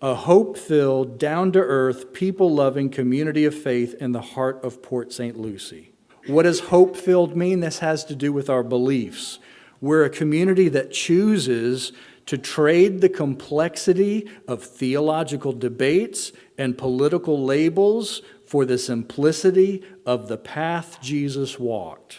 A hope-filled, down-to-earth, people-loving community of faith in the heart of Port St. Lucie. What does hope-filled mean? This has to do with our beliefs. We're a community that chooses to trade the complexity of theological debates and political labels for the simplicity of the path Jesus walked.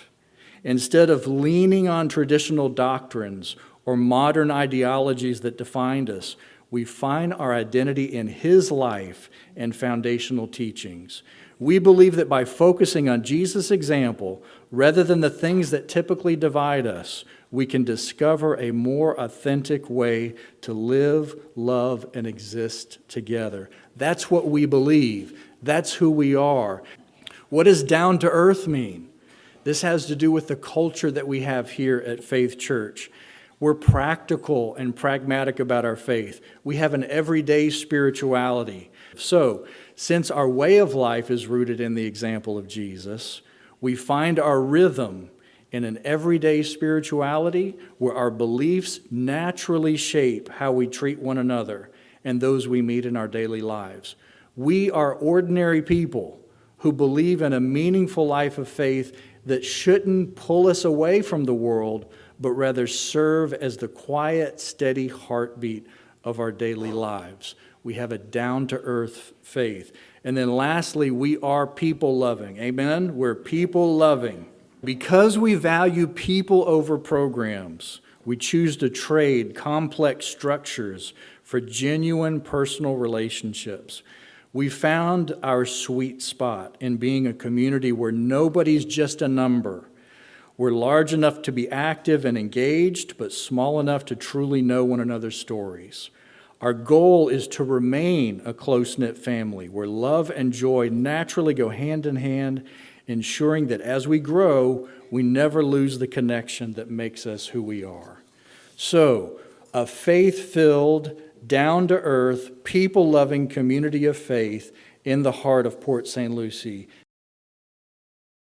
Instead of leaning on traditional doctrines or modern ideologies that defined us, we find our identity in his life and foundational teachings. We believe that by focusing on Jesus' example, rather than the things that typically divide us, we can discover a more authentic way to live, love, and exist together. That's what we believe. That's who we are. What does down to earth mean? This has to do with the culture that we have here at Faith Church. We're practical and pragmatic about our faith. We have an everyday spirituality. So, since our way of life is rooted in the example of Jesus, we find our rhythm in an everyday spirituality where our beliefs naturally shape how we treat one another and those we meet in our daily lives. We are ordinary people who believe in a meaningful life of faith that shouldn't pull us away from the world, but rather serve as the quiet, steady heartbeat of our daily lives. We have a down-to-earth faith. And then lastly, we are people-loving. Amen? We're people-loving. Because we value people over programs, we choose to trade complex structures for genuine personal relationships. We found our sweet spot in being a community where nobody's just a number. We're large enough to be active and engaged, but small enough to truly know one another's stories. Our goal is to remain a close-knit family where love and joy naturally go hand in hand, ensuring that as we grow, we never lose the connection that makes us who we are. So, a faith-filled, down-to-earth, people-loving community of faith in the heart of Port St. Lucie.